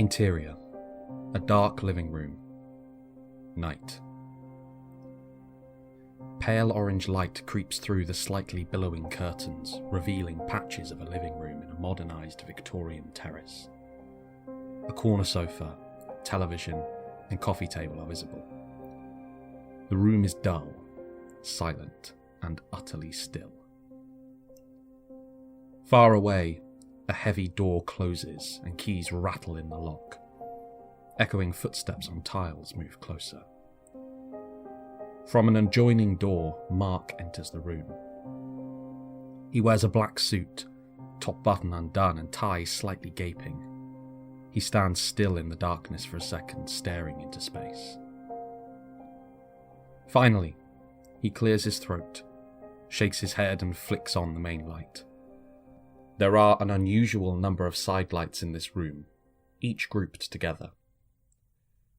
Interior, a dark living room. Night. Pale orange light creeps through the slightly billowing curtains, revealing patches of a living room in a modernised Victorian terrace. A corner sofa, television, and coffee table are visible. The room is dull, silent, and utterly still. Far away, a heavy door closes and keys rattle in the lock. Echoing footsteps on tiles move closer. From an adjoining door, Mark enters the room. He wears a black suit, top button undone and tie slightly gaping. He stands still in the darkness for a second, staring into space. Finally, he clears his throat, shakes his head and flicks on the main light. There are an unusual number of side lights in this room, each grouped together.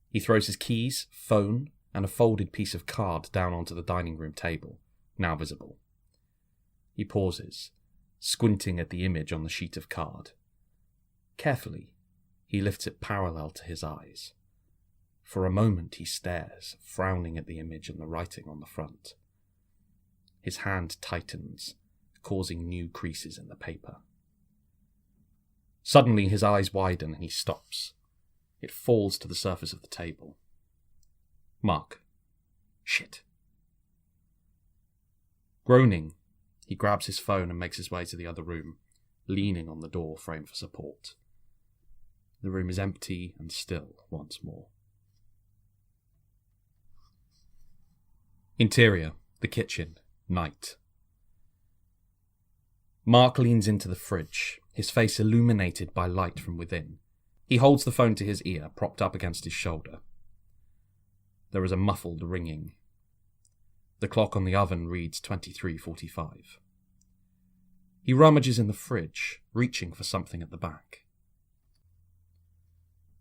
He throws his keys, phone, and a folded piece of card down onto the dining room table, now visible. He pauses, squinting at the image on the sheet of card. Carefully, he lifts it parallel to his eyes. For a moment he stares, frowning at the image and the writing on the front. His hand tightens, causing new creases in the paper. Suddenly his eyes widen and he stops. It falls to the surface of the table. Mark. Shit. Groaning, he grabs his phone and makes his way to the other room, leaning on the door frame for support. The room is empty and still once more. Interior, the kitchen, night. Mark leans into the fridge, his face illuminated by light from within. He holds the phone to his ear, propped up against his shoulder. There is a muffled ringing. The clock on the oven reads 23:45. He rummages in the fridge, reaching for something at the back.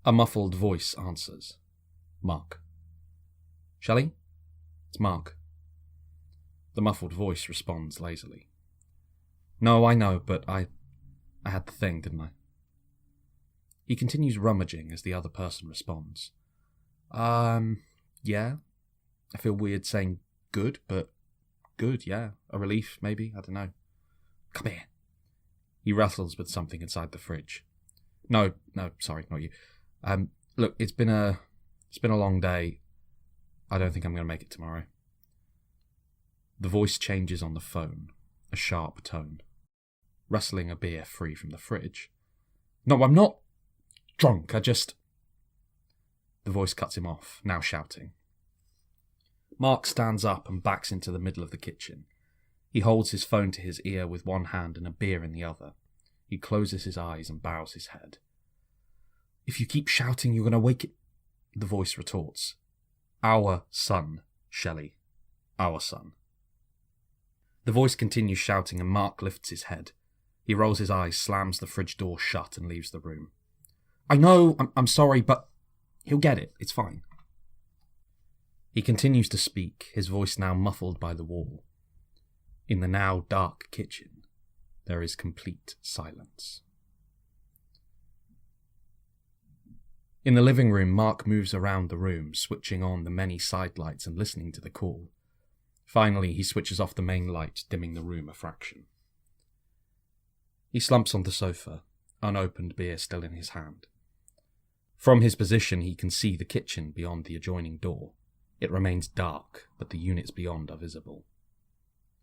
A muffled voice answers. Mark. Shelley? It's Mark. The muffled voice responds lazily. No, I know, but I had the thing, didn't I? He continues rummaging as the other person responds. Yeah. I feel weird saying good, but good, yeah. A relief, maybe, I don't know. Come here. He wrestles with something inside the fridge. No, sorry, not you. Look, it's been a long day. I don't think I'm going to make it tomorrow. The voice changes on the phone, a sharp tone. Wrestling a beer free from the fridge. No, I'm not drunk, The voice cuts him off, now shouting. Mark stands up and backs into the middle of the kitchen. He holds his phone to his ear with one hand and a beer in the other. He closes his eyes and bows his head. If you keep shouting, you're going to wake it... The voice retorts. Our son, Shelley. Our son. The voice continues shouting and Mark lifts his head. He rolls his eyes, slams the fridge door shut and leaves the room. I know, I'm sorry, but he'll get it. It's fine. He continues to speak, his voice now muffled by the wall. In the now dark kitchen, there is complete silence. In the living room, Mark moves around the room, switching on the many side lights and listening to the call. Finally, he switches off the main light, dimming the room a fraction. He slumps on the sofa, unopened beer still in his hand. From his position, he can see the kitchen beyond the adjoining door. It remains dark, but the units beyond are visible.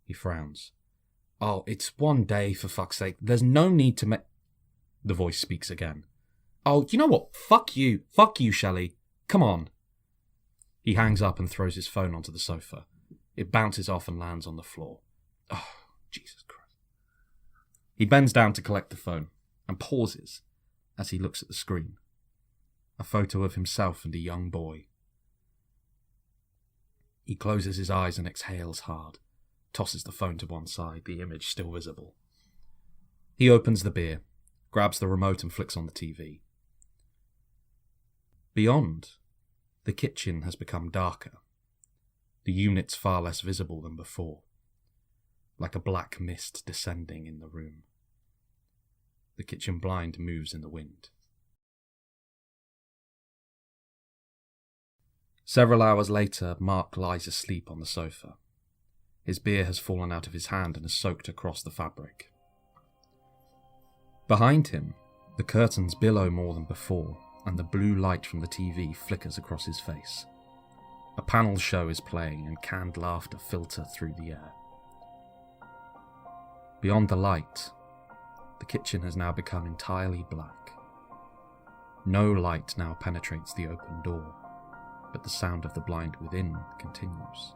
He frowns. Oh, it's one day, for fuck's sake. There's no need to The voice speaks again. Oh, you know what? Fuck you. Fuck you, Shelley. Come on. He hangs up and throws his phone onto the sofa. It bounces off and lands on the floor. Oh, Jesus Christ. He bends down to collect the phone and pauses as he looks at the screen. A photo of himself and a young boy. He closes his eyes and exhales hard, tosses the phone to one side, the image still visible. He opens the beer, grabs the remote and flicks on the TV. Beyond, the kitchen has become darker, the units far less visible than before, like a black mist descending in the room. The kitchen blind moves in the wind. Several hours later, Mark lies asleep on the sofa. His beer has fallen out of his hand and has soaked across the fabric. Behind him, the curtains billow more than before, and the blue light from the TV flickers across his face. A panel show is playing and canned laughter filter through the air. Beyond the light, the kitchen has now become entirely black. No light now penetrates the open door, but the sound of the blind within continues.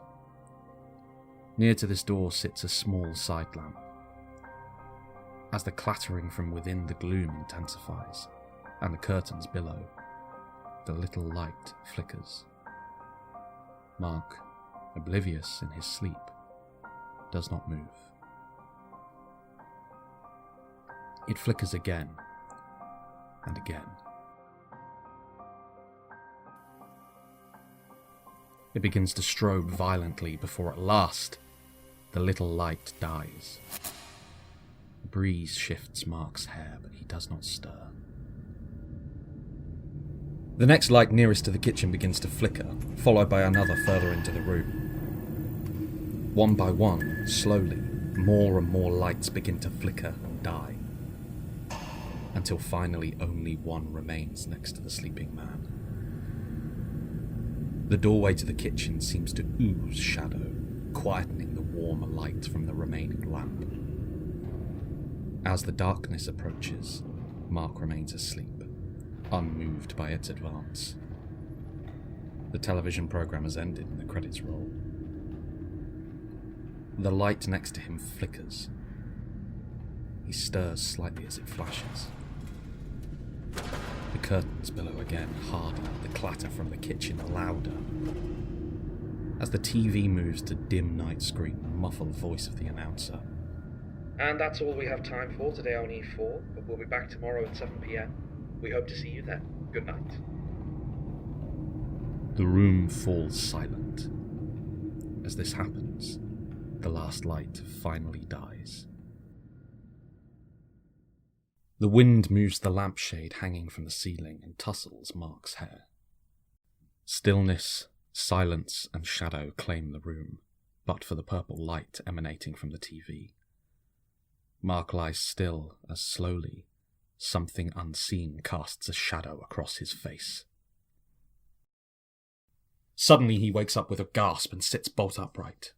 Near to this door sits a small side lamp. As the clattering from within the gloom intensifies, and the curtains billow, the little light flickers. Mark, oblivious in his sleep, does not move. It flickers again and again. It begins to strobe violently before at last the little light dies. A breeze shifts Mark's hair, but he does not stir. The next light nearest to the kitchen begins to flicker, followed by another further into the room. One by one, slowly, more and more lights begin to flicker and die, until finally only one remains next to the sleeping man. The doorway to the kitchen seems to ooze shadow, quietening the warmer light from the remaining lamp. As the darkness approaches, Mark remains asleep, unmoved by its advance. The television program has ended and the credits roll. The light next to him flickers. He stirs slightly as it flashes. The curtains billow again, harder, the clatter from the kitchen louder. As the TV moves to dim night screen, the muffled voice of the announcer. And that's all we have time for today on E4, but we'll be back tomorrow at 7 p.m. We hope to see you then. Good night. The room falls silent. As this happens, the last light finally dies. The wind moves the lampshade hanging from the ceiling and tussles Mark's hair. Stillness, silence, and shadow claim the room, but for the purple light emanating from the TV. Mark lies still as slowly something unseen casts a shadow across his face. Suddenly he wakes up with a gasp and sits bolt upright.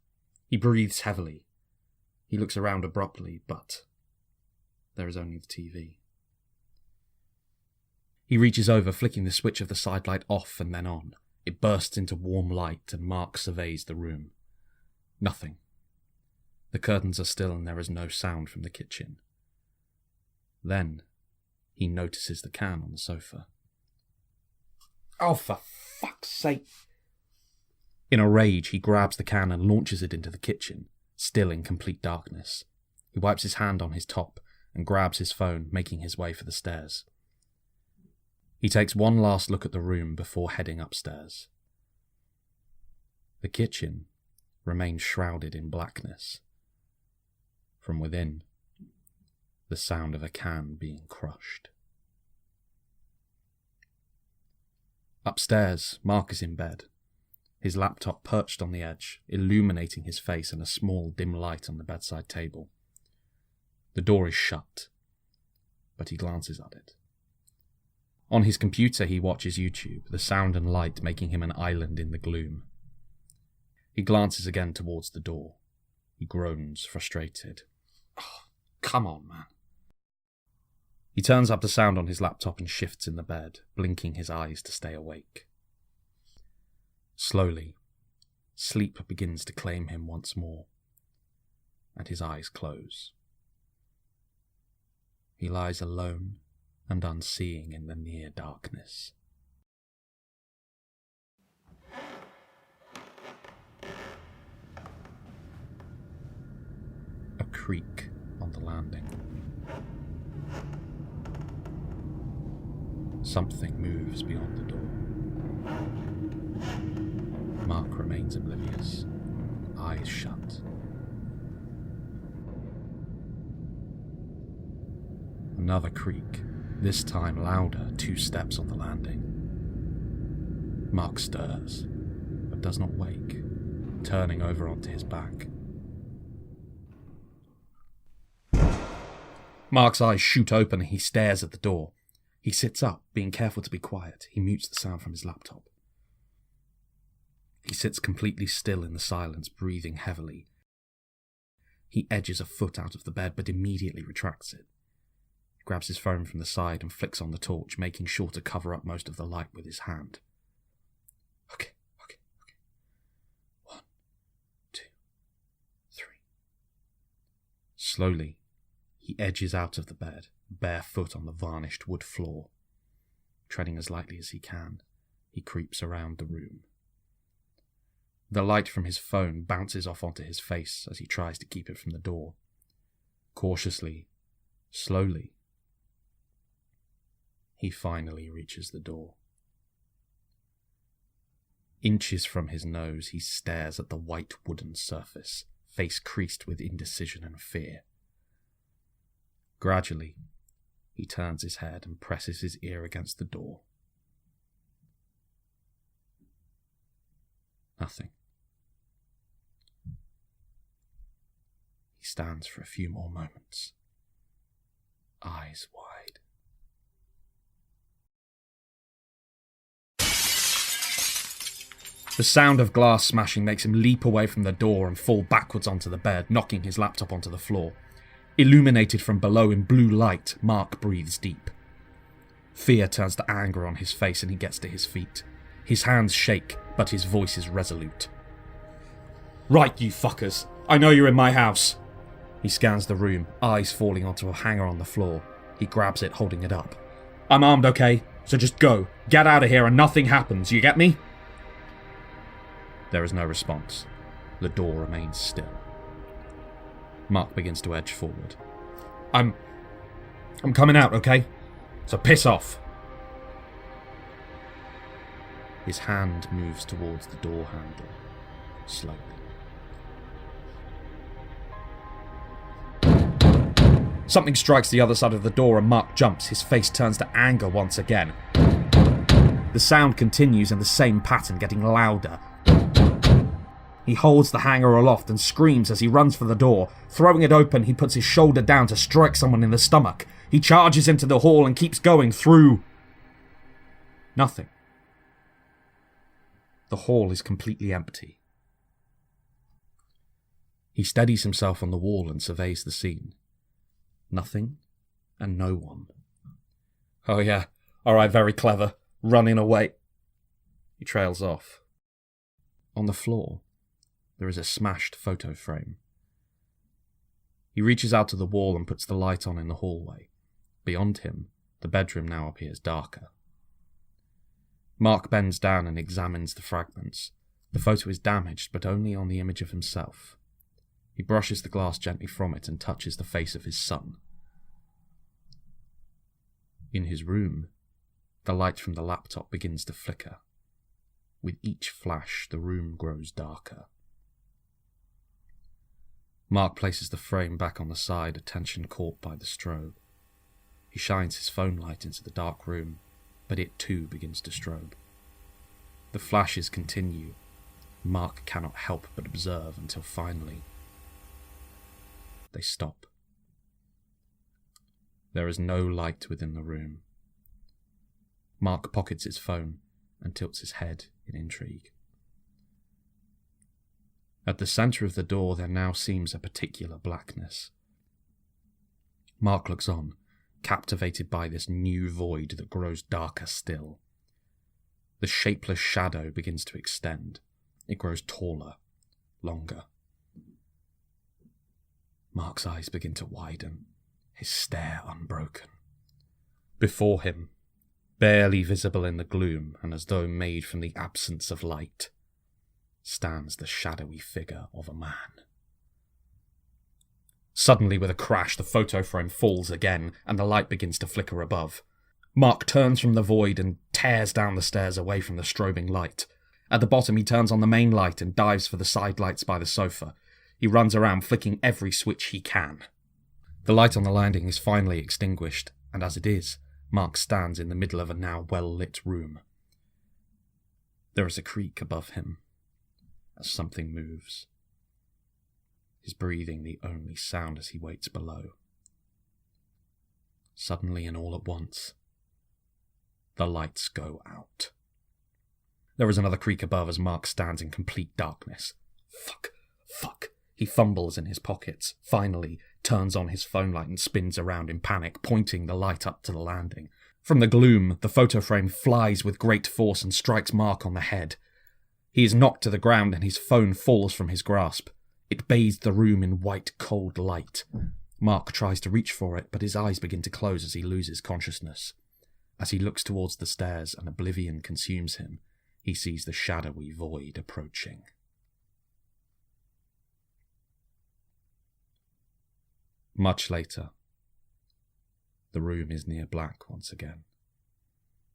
He breathes heavily. He looks around abruptly, but there is only the TV. He reaches over, flicking the switch of the side light off and then on. It bursts into warm light and Mark surveys the room. Nothing. The curtains are still and there is no sound from the kitchen. Then he notices the can on the sofa. Oh, for fuck's sake! In a rage, he grabs the can and launches it into the kitchen, still in complete darkness. He wipes his hand on his top and grabs his phone, making his way for the stairs. He takes one last look at the room before heading upstairs. The kitchen remains shrouded in blackness. From within, the sound of a can being crushed. Upstairs, Mark is in bed, his laptop perched on the edge, illuminating his face and a small dim light on the bedside table. The door is shut, but he glances at it. On his computer he watches YouTube, the sound and light making him an island in the gloom. He glances again towards the door. He groans, frustrated. Oh, come on, man. He turns up the sound on his laptop and shifts in the bed, blinking his eyes to stay awake. Slowly, sleep begins to claim him once more, and his eyes close. He lies alone and unseeing in the near darkness. A creak on the landing. Something moves beyond the door. Mark remains oblivious, eyes shut. Another creak, this time louder, 2 steps on the landing. Mark stirs, but does not wake, turning over onto his back. Mark's eyes shoot open and he stares at the door. He sits up, being careful to be quiet. He mutes the sound from his laptop. He sits completely still in the silence, breathing heavily. He edges a foot out of the bed, but immediately retracts it. He grabs his phone from the side and flicks on the torch, making sure to cover up most of the light with his hand. Okay. 1, 2, 3. Slowly, he edges out of the bed, barefoot on the varnished wood floor. Treading as lightly as he can, he creeps around the room. The light from his phone bounces off onto his face as he tries to keep it from the door. Cautiously, slowly, he finally reaches the door. Inches from his nose, he stares at the white wooden surface, face creased with indecision and fear. Gradually, he turns his head and presses his ear against the door. Nothing. He stands for a few more moments, eyes wide. The sound of glass smashing makes him leap away from the door and fall backwards onto the bed, knocking his laptop onto the floor. Illuminated from below in blue light, Mark breathes deep. Fear turns to anger on his face and he gets to his feet. His hands shake, but his voice is resolute. Right, you fuckers. I know you're in my house. He scans the room, eyes falling onto a hanger on the floor. He grabs it, holding it up. I'm armed, okay? So just go. Get out of here and nothing happens, you get me? There is no response. The door remains still. Mark begins to edge forward. I'm coming out, okay? So piss off. His hand moves towards the door handle, slowly. Something strikes the other side of the door and Mark jumps. His face turns to anger once again. The sound continues in the same pattern, getting louder. He holds the hanger aloft and screams as he runs for the door. Throwing it open, he puts his shoulder down to strike someone in the stomach. He charges into the hall and keeps going through... nothing. The hall is completely empty. He steadies himself on the wall and surveys the scene. Nothing and no one. Oh yeah, alright, very clever. Running away. He trails off. On the floor, there is a smashed photo frame. He reaches out to the wall and puts the light on in the hallway. Beyond him, the bedroom now appears darker. Mark bends down and examines the fragments. The photo is damaged, but only on the image of himself. He brushes the glass gently from it and touches the face of his son. In his room, the light from the laptop begins to flicker. With each flash, the room grows darker. Mark places the frame back on the side, attention caught by the strobe. He shines his phone light into the dark room, but it too begins to strobe. The flashes continue. Mark cannot help but observe until finally they stop. There is no light within the room. Mark pockets his phone and tilts his head in intrigue. At the centre of the door there now seems a particular blackness. Mark looks on, captivated by this new void that grows darker still. The shapeless shadow begins to extend. It grows taller, longer. Mark's eyes begin to widen, his stare unbroken. Before him, barely visible in the gloom and as though made from the absence of light, stands the shadowy figure of a man. Suddenly, with a crash, the photo frame falls again, and the light begins to flicker above. Mark turns from the void and tears down the stairs away from the strobing light. At the bottom, he turns on the main light and dives for the side lights by the sofa. He runs around, flicking every switch he can. The light on the landing is finally extinguished, and as it is, Mark stands in the middle of a now well-lit room. There is a creak above him, as something moves. His breathing the only sound as he waits below. Suddenly and all at once, the lights go out. There is another creak above as Mark stands in complete darkness. Fuck. He fumbles in his pockets, finally turns on his phone light and spins around in panic, pointing the light up to the landing. From the gloom, the photo frame flies with great force and strikes Mark on the head. He is knocked to the ground and his phone falls from his grasp. It bathes the room in white, cold light. Mark tries to reach for it, but his eyes begin to close as he loses consciousness. As he looks towards the stairs and oblivion consumes him, he sees the shadowy void approaching. Much later, the room is near black once again,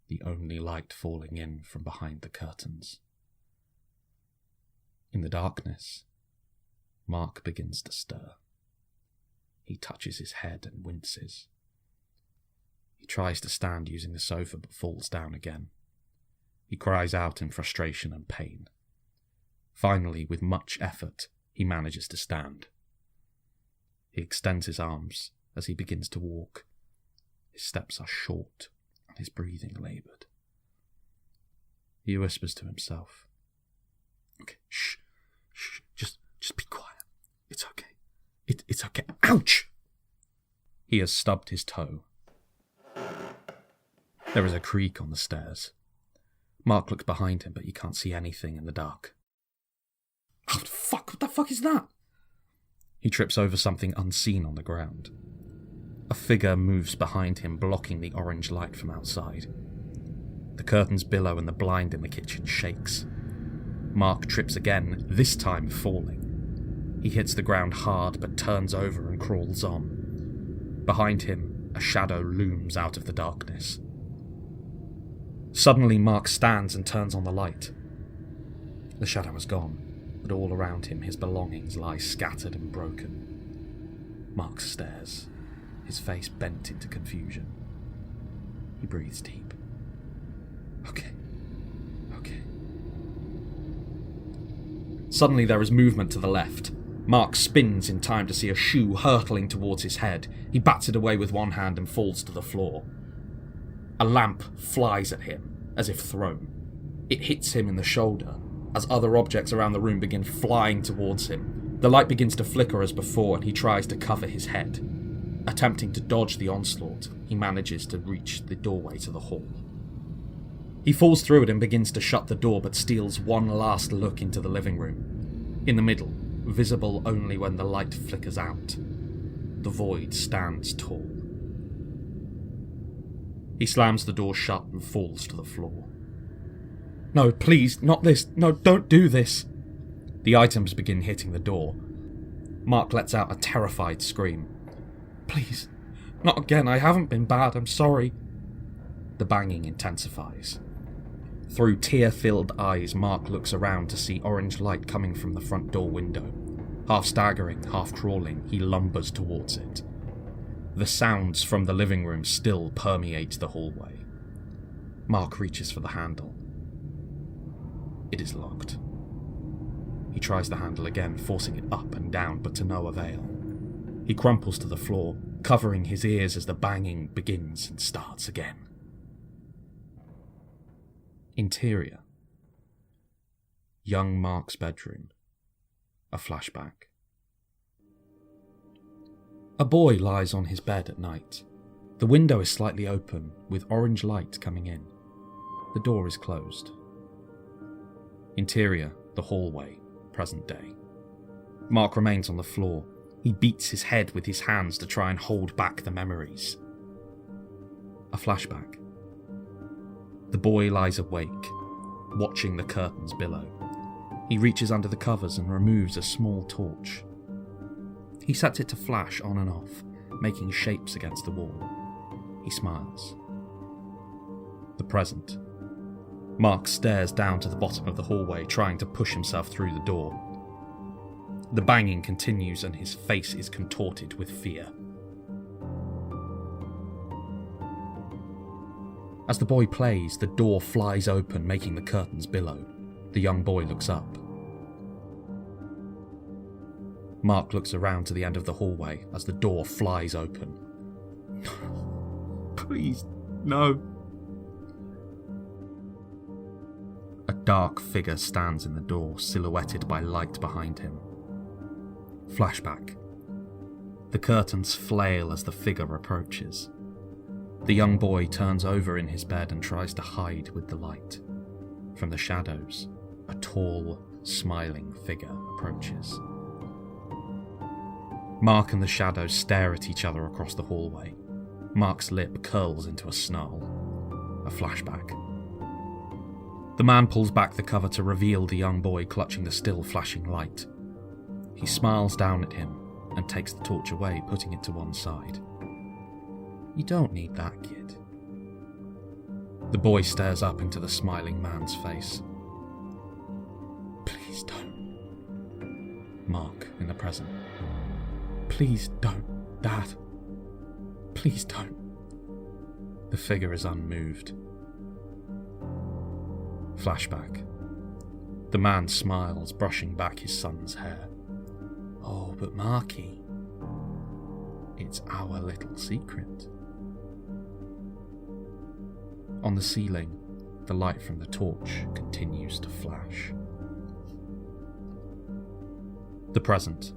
the only light falling in from behind the curtains. In the darkness, Mark begins to stir. He touches his head and winces. He tries to stand using the sofa but falls down again. He cries out in frustration and pain. Finally, with much effort, he manages to stand. He extends his arms as he begins to walk. His steps are short and his breathing laboured. He whispers to himself, "Okay, shh, just be quiet. It's okay. It's okay. Ouch!" He has stubbed his toe. There is a creak on the stairs. Mark looks behind him, but you can't see anything in the dark. Oh, fuck! What the fuck is that? He trips over something unseen on the ground. A figure moves behind him, blocking the orange light from outside. The curtains billow and the blind in the kitchen shakes. Mark trips again, this time falling. He hits the ground hard, but turns over and crawls on. Behind him, a shadow looms out of the darkness. Suddenly, Mark stands and turns on the light. The shadow is gone, but all around him his belongings lie scattered and broken. Mark stares, his face bent into confusion. He breathes deep. Okay. Suddenly there is movement to the left. Mark spins in time to see a shoe hurtling towards his head. He bats it away with one hand and falls to the floor. A lamp flies at him, as if thrown. It hits him in the shoulder, as other objects around the room begin flying towards him. The light begins to flicker as before, and he tries to cover his head. Attempting to dodge the onslaught, he manages to reach the doorway to the hall. He falls through it and begins to shut the door, but steals one last look into the living room. In the middle, visible only when the light flickers out, the void stands tall. He slams the door shut and falls to the floor. No, please, not this. No, don't do this. The items begin hitting the door. Mark lets out a terrified scream. Please, not again. I haven't been bad. I'm sorry. The banging intensifies. Through tear-filled eyes, Mark looks around to see orange light coming from the front door window. Half staggering, half crawling, he lumbers towards it. The sounds from the living room still permeate the hallway. Mark reaches for the handle. It is locked. He tries the handle again, forcing it up and down, but to no avail. He crumples to the floor, covering his ears as the banging begins and starts again. Interior. Young Mark's bedroom. A flashback. A boy lies on his bed at night. The window is slightly open, with orange light coming in. The door is closed. Interior, the hallway, present day. Mark remains on the floor. He beats his head with his hands to try and hold back the memories. A flashback. The boy lies awake, watching the curtains billow. He reaches under the covers and removes a small torch. He sets it to flash on and off, making shapes against the wall. He smiles. The present. Mark stares down to the bottom of the hallway, trying to push himself through the door. The banging continues and his face is contorted with fear. As the boy plays, the door flies open, making the curtains billow. The young boy looks up. Mark looks around to the end of the hallway as the door flies open. Please, no. A dark figure stands in the door, silhouetted by light behind him. Flashback. The curtains flail as the figure approaches. The young boy turns over in his bed and tries to hide with the light. From the shadows, a tall, smiling figure approaches. Mark and the shadow stare at each other across the hallway. Mark's lip curls into a snarl. A flashback. The man pulls back the cover to reveal the young boy clutching the still flashing light. He smiles down at him and takes the torch away, putting it to one side. You don't need that, kid. The boy stares up into the smiling man's face. Please don't. Mark, in the present. Please don't, Dad. Please don't. The figure is unmoved. Flashback. The man smiles, brushing back his son's hair. Oh, but Marky, it's our little secret. On the ceiling, the light from the torch continues to flash. The present.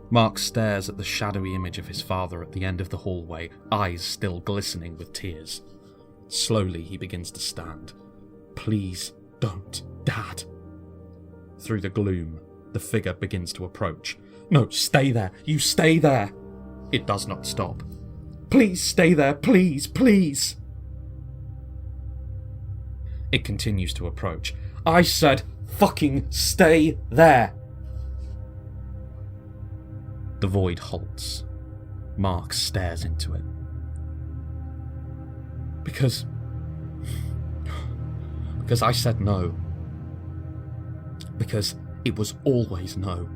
Mark stares at the shadowy image of his father at the end of the hallway, eyes still glistening with tears. Slowly he begins to stand. Please don't, Dad. Through the gloom, the figure begins to approach. No, stay there. You stay there. It does not stop. Please stay there. Please, please. It continues to approach. I said fucking stay there. The void halts. Mark stares into it. Because I said no. Because it was always no.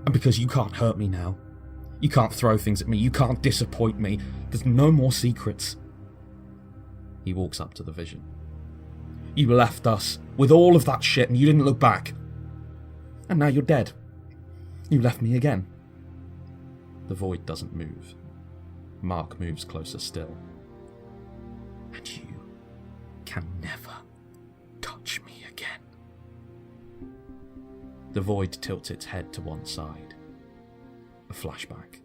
And because you can't hurt me now. You can't throw things at me. You can't disappoint me. There's no more secrets. He walks up to the vision. You left us with all of that shit and you didn't look back. And now you're dead. You left me again. The void doesn't move. Mark moves closer still. And you can never touch me again. The void tilts its head to one side. A flashback.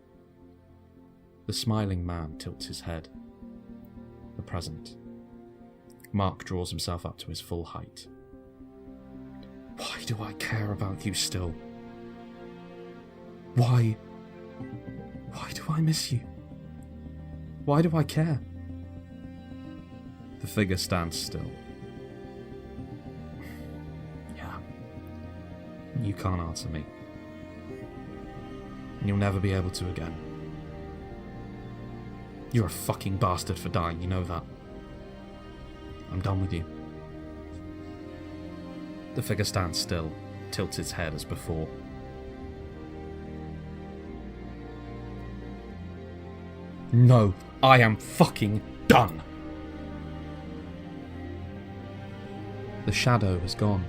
The smiling man tilts his head. The present. Mark draws himself up to his full height. Why do I care about you still? Why do I miss you? Why do I care? The figure stands still. Yeah. You can't answer me. And you'll never be able to again. You're a fucking bastard for dying, you know that. I'm done with you. The figure stands still, tilts its head as before. No, I am fucking done. The shadow has gone.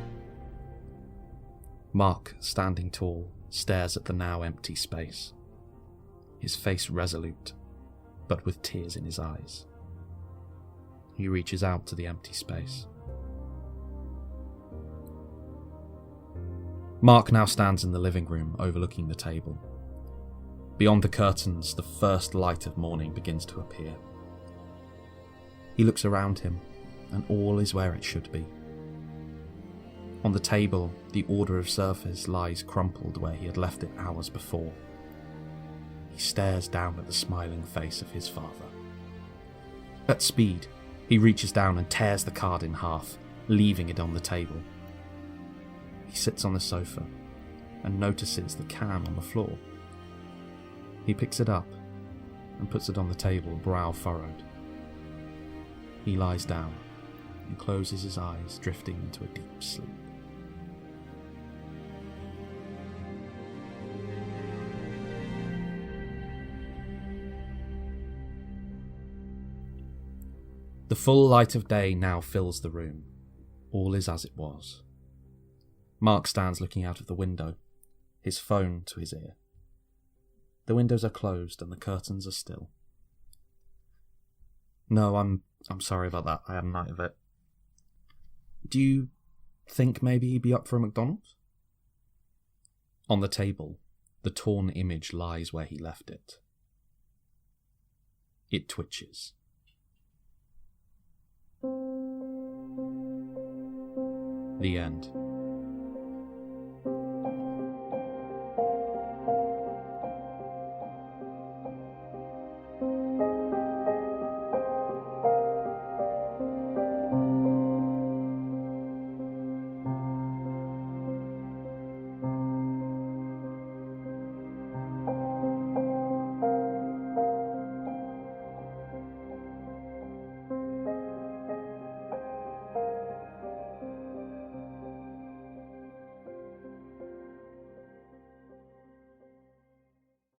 Mark, standing tall, stares at the now empty space. His face resolute, but with tears in his eyes. He reaches out to the empty space. Mark now stands in the living room overlooking the table. Beyond the curtains, the first light of morning begins to appear. He looks around him, and all is where it should be. On the table, the order of service lies crumpled where he had left it hours before. He stares down at the smiling face of his father. At speed, he reaches down and tears the card in half, leaving it on the table. He sits on the sofa and notices the can on the floor. He picks it up and puts it on the table, brow furrowed. He lies down and closes his eyes, drifting into a deep sleep. The full light of day now fills the room. All is as it was. Mark stands looking out of the window, his phone to his ear. The windows are closed and the curtains are still. No, I'm sorry about that. I had a night of it. Do you think maybe he'd be up for a McDonald's? On the table, the torn image lies where he left it. It twitches. The end.